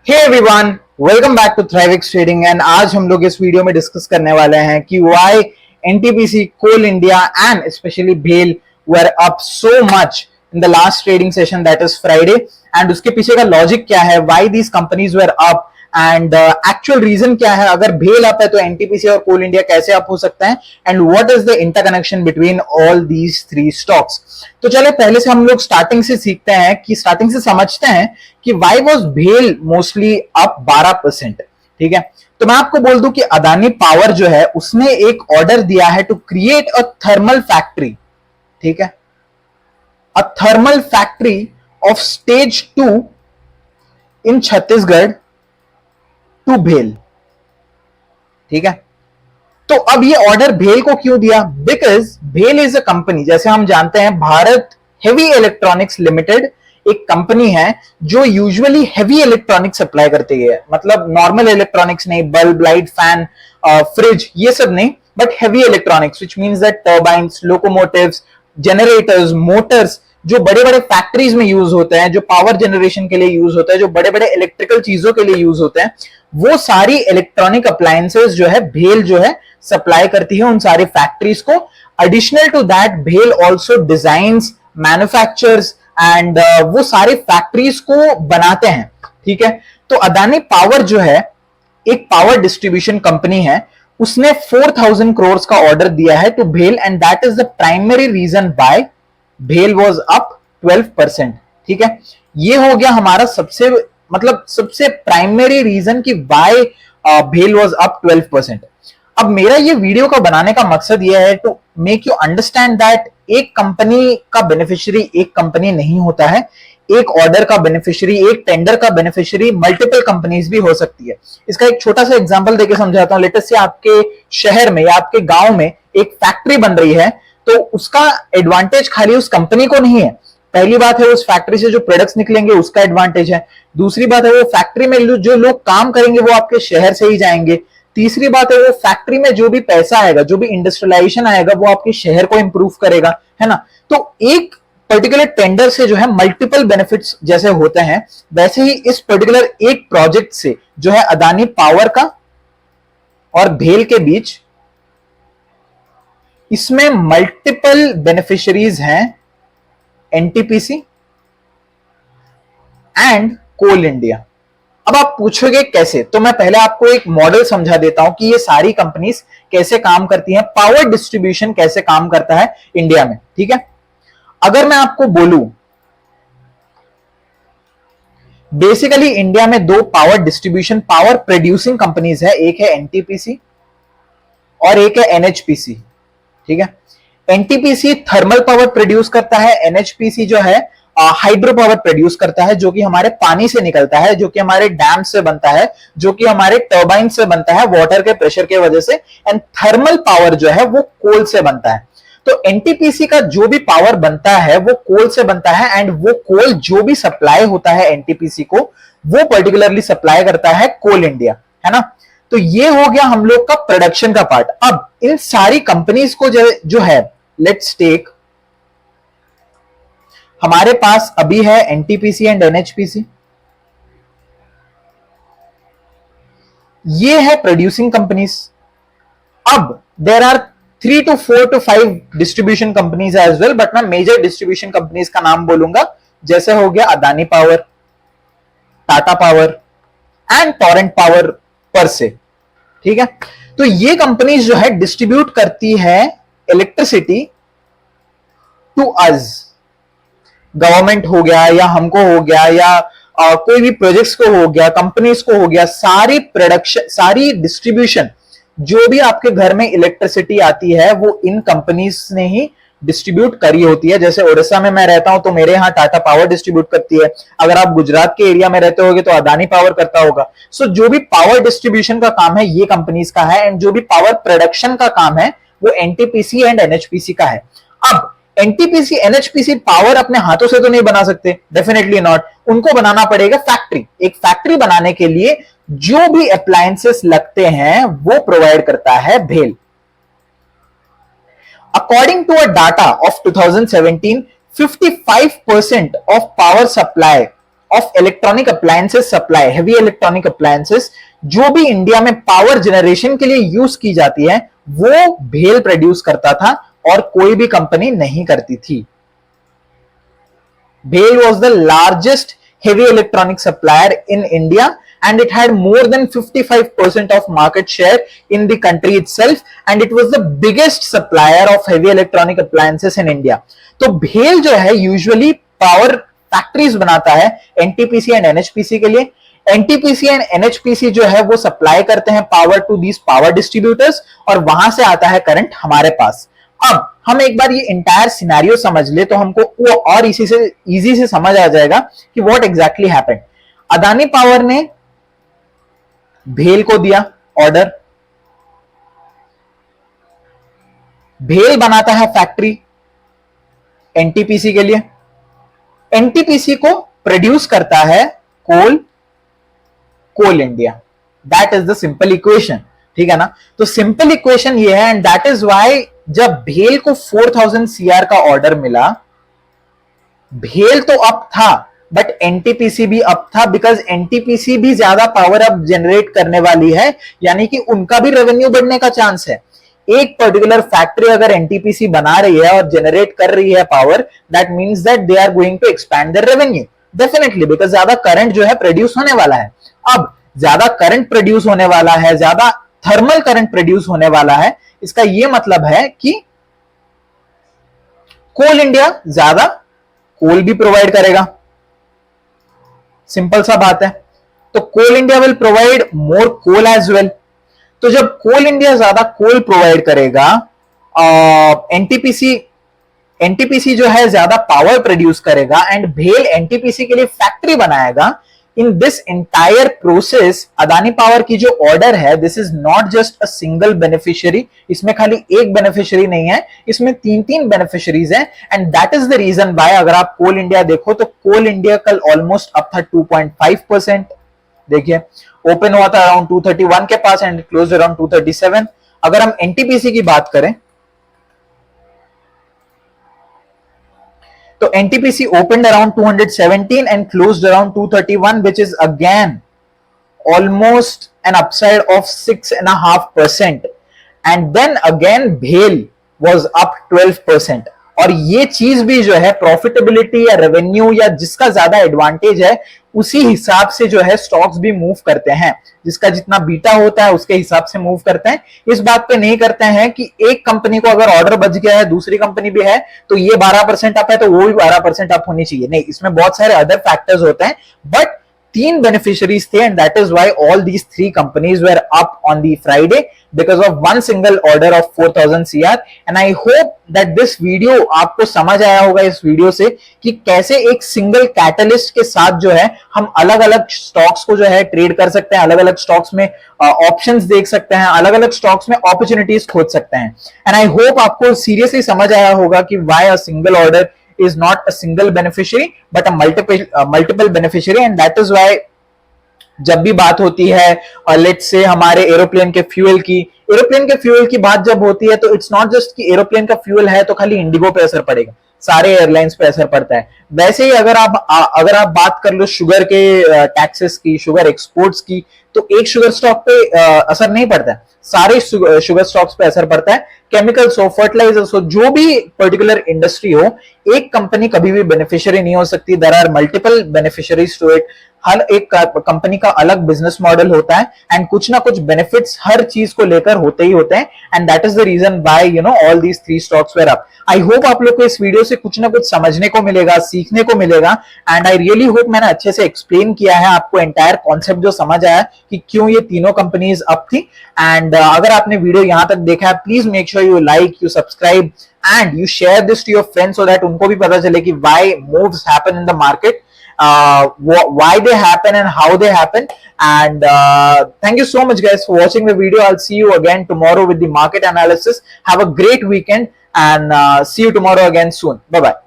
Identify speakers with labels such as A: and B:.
A: Hey everyone, welcome back to Thrivix trading. And आज हम लोग इस वीडियो में डिस्कस करने वाले हैं कि why NTPC, Coal India and specially भेल were up so much in the last trading session that is Friday. And उसके पीछे का लॉजिक क्या है, why these companies were up and actual reason क्या है। अगर भेल अप है तो एनटीपीसी और कोल इंडिया कैसे अप हो सकता है and what is the interconnection between all these three stocks. तो चले पहले से हम लोग स्टार्टिंग से सीखते हैं कि स्टार्टिंग से समझते हैं कि वाई वॉज भेल मोस्टली अप 12%। ठीक है, तो मैं आपको बोल दूं कि अदानी पावर जो है उसने एक ऑर्डर दिया है to create a thermal factory. ठीक है, a thermal factory of stage 2 इन छत्तीसगढ़ टू भेल। ठीक है, तो अब ये ऑर्डर भेल को क्यों दिया? बिकॉज भेल इज अ कंपनी, जैसे हम जानते हैं भारत हेवी इलेक्ट्रॉनिक्स लिमिटेड एक कंपनी है जो यूजुअली हेवी इलेक्ट्रॉनिक्स सप्लाई करती है। मतलब नॉर्मल इलेक्ट्रॉनिक्स नहीं, बल्ब, लाइट, फैन, फ्रिज, ये सब नहीं, but heavy electronics which means that turbines, locomotives, generators, Motors जो बड़े बड़े फैक्ट्रीज में यूज होते हैं, जो पावर जनरेशन के लिए यूज होते हैं, जो बड़े बड़े इलेक्ट्रिकल चीजों के लिए यूज होते हैं, वो सारी इलेक्ट्रॉनिक अप्लायंसेस जो है भेल जो है सप्लाई करती है उन सारी फैक्ट्रीज को। एडिशनल टू दैट भेल ऑल्सो डिजाइन्स, मैन्युफैक्चर्स एंड वो सारी फैक्ट्रीज को बनाते हैं। ठीक है, तो अदानी पावर जो है एक पावर डिस्ट्रीब्यूशन कंपनी है, उसने 4000 करोड़ का ऑर्डर दिया है टू भेल and that is the primary reason bye भेल वॉज अप 12%। ठीक है, ये हो गया हमारा सबसे प्राइमरी रीजन कि वाई भेल वॉज अप 12%। अब मेरा ये वीडियो का बनाने का मकसद ये है to make you understand that एक कंपनी का बेनिफिशियरी एक कंपनी नहीं होता है, एक ऑर्डर का बेनिफिशियरी, एक टेंडर का बेनिफिशियरी मल्टीपल कंपनीज भी हो सकती है। इसका एक छोटा सा एग्जांपल देके समझाता हूं। लेटेस्ट से आपके शहर में या आपके गांव में एक फैक्ट्री बन रही है, तो उसका एडवांटेज खाली उस कंपनी को नहीं है। पहली बात है उस फैक्ट्री से जो प्रोडक्ट्स निकलेंगे उसका एडवांटेज है। दूसरी बात है वो फैक्ट्री में जो लोग काम करेंगे वो आपके शहर से ही जाएंगे। तीसरी बात है वो फैक्ट्री में जो भी पैसा आएगा, जो भी इंडस्ट्रियलाइजेशन आएगा, वो आपके शहर को इंप्रूव करेगा, है ना। तो एक पर्टिकुलर टेंडर से जो है मल्टीपल बेनिफिट्स जैसे होते हैं, वैसे ही इस पर्टिकुलर एक प्रोजेक्ट से जो है अदानी पावर का और भेल के बीच, इसमें मल्टीपल बेनिफिशियरीज हैं, एनटीपीसी एंड कोल इंडिया। अब आप पूछोगे कैसे, तो मैं पहले आपको एक मॉडल समझा देता हूं कि ये सारी कंपनीज कैसे काम करती हैं, पावर डिस्ट्रीब्यूशन कैसे काम करता है इंडिया में। ठीक है, अगर मैं आपको बोलूं बेसिकली इंडिया में दो power distribution, power producing companies है, एक है एनटीपीसी और एक है एनएचपीसी। ठीक है, एनटीपीसी थर्मल पावर प्रोड्यूस करता है, एनएचपीसी जो है हाइड्रो पावर प्रोड्यूस करता है, जो कि हमारे पानी से निकलता है, जो कि हमारे डैम से बनता है, जो कि हमारे टर्बाइन से बनता है वाटर के प्रेशर के वजह से। एंड थर्मल पावर जो है वो कोल से बनता है। तो एनटीपीसी का जो भी पावर बनता है वो कोल से बनता है एंड वो कोल जो भी सप्लाई होता है एनटीपीसी को, वो पर्टिकुलरली सप्लाई करता है कोल इंडिया, है ना। तो ये हो गया हम लोग का प्रोडक्शन का पार्ट। अब इन सारी कंपनीज को जो है, लेट्स टेक, हमारे पास अभी है एनटीपीसी एंड एनएचपीसी, ये है प्रोड्यूसिंग कंपनीज। अब there are 3 to 4 to 5 distribution companies as well, but मैं मेजर डिस्ट्रीब्यूशन कंपनीज का नाम बोलूंगा, जैसे हो गया Adani Power, Tata Power and Torrent Power पर से। ठीक है, तो ये कंपनीज जो है डिस्ट्रीब्यूट करती है इलेक्ट्रिसिटी टू अस, गवर्नमेंट हो गया या हमको हो गया या कोई भी प्रोजेक्ट्स को हो गया, कंपनीज को हो गया, सारी प्रोडक्शन, सारी डिस्ट्रीब्यूशन, जो भी आपके घर में इलेक्ट्रिसिटी आती है वो इन कंपनीज ने ही डिस्ट्रीब्यूट करी होती है। जैसे उड़ीसा में मैं रहता हूं तो मेरे यहाँ टाटा पावर डिस्ट्रीब्यूट करती है, अगर आप गुजरात के एरिया में रहते होगे तो अदानी पावर करता होगा। सो जो भी पावर डिस्ट्रीब्यूशन का काम है ये कंपनीज का है, एंड जो भी पावर प्रोडक्शन का काम है वो एनटीपीसी एंड एनएचपीसी का है। अब एनटीपीसी, एनएचपीसी पावर अपने हाथों से तो नहीं बना सकते, डेफिनेटली नॉट, उनको बनाना पड़ेगा फैक्ट्री। एक फैक्ट्री बनाने के लिए जो भी अप्लायंसेस लगते हैं वो प्रोवाइड करता है भेल। According to a data of 2017, 55% of power supply of electronic appliances supply, heavy electronic appliances जो भी इंडिया में पावर जनरेशन के लिए यूज की जाती है, वो भेल प्रोड्यूस करता था और कोई भी कंपनी नहीं करती थी। भेल was the largest heavy electronic supplier in India and it had more than 55% of market share in the country itself and it was the biggest supplier of heavy electronic appliances in India. तो भेल जो है usually power factories बनाता है NTPC and NHPC के लिए। NTPC and NHPC जो है वो सप्लाई करते हैं power to these power distributors और वहां से आता है करंट हमारे पास। अब हम एक बार ये इंटायर सिनेरियो समझ ले तो हमको वो और इजी से समझ आ जाएगा कि what exactly happened. Adani power ने भेल को दिया ऑर्डर, भेल बनाता है फैक्ट्री एनटीपीसी के लिए, एनटीपीसी को प्रोड्यूस करता है Coal India. That is the simple equation, ठीक है ना। तो सिंपल इक्वेशन ये है एंड दैट इज व्हाई जब भेल को 4000 सीआर का ऑर्डर मिला, भेल तो अप था बट एनटीपीसी भी अप था बिकॉज एनटीपीसी भी ज्यादा पावर अब जनरेट करने वाली है, यानी कि उनका भी रेवेन्यू बढ़ने का चांस है। एक पर्टिकुलर फैक्ट्री अगर एनटीपीसी बना रही है और जनरेट कर रही है power, that means that they are going to expand their revenue definitely, because ज्यादा करंट जो है प्रोड्यूस होने वाला है। अब ज्यादा करंट प्रोड्यूस होने वाला है, ज्यादा थर्मल करंट प्रोड्यूस होने वाला है, इसका यह मतलब है कि कोल इंडिया ज्यादा कोल भी प्रोवाइड करेगा। सिंपल सा बात है। तो Coal India will provide more coal as well. तो जब कोल इंडिया ज्यादा कोल प्रोवाइड करेगा, एनटीपीसी जो है ज्यादा पावर प्रोड्यूस करेगा एंड भेल एनटीपीसी के लिए फैक्ट्री बनाएगा। In this entire process Adani power की जो ऑर्डर है, this is not just a single beneficiary, इसमें खाली एक बेनिफिशियरी नहीं है, इसमें तीन बेनिफिशियरीज हैं and that is the reason why अगर आप कोल इंडिया देखो तो कोल इंडिया कल ऑलमोस्ट अप था 2.5%। देखिए ओपन हुआ था अराउंड 231 के पास एंड क्लोज अराउंड 237। अगर हम एनटीपीसी की बात करें तो NTPC opened around 217 and closed around 231, which is again almost an upside of 6.5%. And then again भेल was up 12%. और ये चीज भी जो है प्रॉफिटेबिलिटी या रेवेन्यू या जिसका ज्यादा एडवांटेज है उसी हिसाब से जो है स्टॉक्स भी मूव करते हैं, जिसका जितना बीटा होता है उसके हिसाब से मूव करते हैं। इस बात पे नहीं करते हैं कि एक कंपनी को अगर ऑर्डर बच गया है, दूसरी कंपनी भी है तो ये 12% अप है तो वो भी 12% अप होनी चाहिए, नहीं, इसमें बहुत सारे अदर फैक्टर्स होते हैं। बट तीन बेनिफिशियरीज थे and that is why all these three companies were up on the Friday because of one single order of 4000 CR। And I hope that this video आपको समझ आया होगा इस वीडियो से कि कैसे एक सिंगल कैटलिस्ट के साथ जो है हम अलग अलग स्टॉक्स को जो है ट्रेड कर सकते हैं, अलग अलग स्टॉक्स में ऑप्शंस देख सकते हैं, अलग अलग स्टॉक्स में अपॉर्चुनिटीज खोज सकते हैं। एंड आई होप आपको सीरियसली समझ आया होगा कि why a single order is not a single beneficiary but a multiple beneficiary, and that is why जब भी बात होती है लेट्स से हमारे एरोप्लेन के फ्यूल की बात जब होती है तो इट्स नॉट जस्ट कि एरोप्लेन का फ्यूल है तो खाली इंडिगो पे असर पड़ेगा, सारे एयरलाइंस पे असर पड़ता है। वैसे ही अगर आप बात कर लो शुगर के टैक्सेस की, शुगर एक्सपोर्ट्स की, तो एक शुगर स्टॉक पे असर नहीं पड़ता है, सारे शुगर स्टॉक्स पे असर पड़ता है। केमिकल्स हो, फर्टिलाइजर्स हो, जो भी पर्टिकुलर इंडस्ट्री हो, एक कंपनी कभी भी बेनिफिशियरी नहीं हो सकती। There are multiple beneficiaries to it. हर एक कंपनी का अलग बिजनेस मॉडल होता है एंड कुछ ना कुछ बेनिफिट्स हर चीज को लेकर होते ही होते हैं and that is the reason why all these three stocks were up. I hope आप लोग को इस वीडियो से कुछ ना कुछ समझने को मिलेगा, सीखने को मिलेगा एंड आई रियली होप मैंने अच्छे से एक्सप्लेन किया है आपको एंटायर कॉन्सेप्ट जो समझ आया कि क्यों ये तीनों कंपनीज अप थी। एंड अगर आपने वीडियो यहां तक देखा है please make sure you like, you subscribe and you share this to your friends so that उनको भी पता चले कि why moves happen in the market, why they happen and how they happen. And thank you so much guys for watching the video. I'll see you again tomorrow with the market analysis. Have a great weekend and see you tomorrow again soon. Bye bye.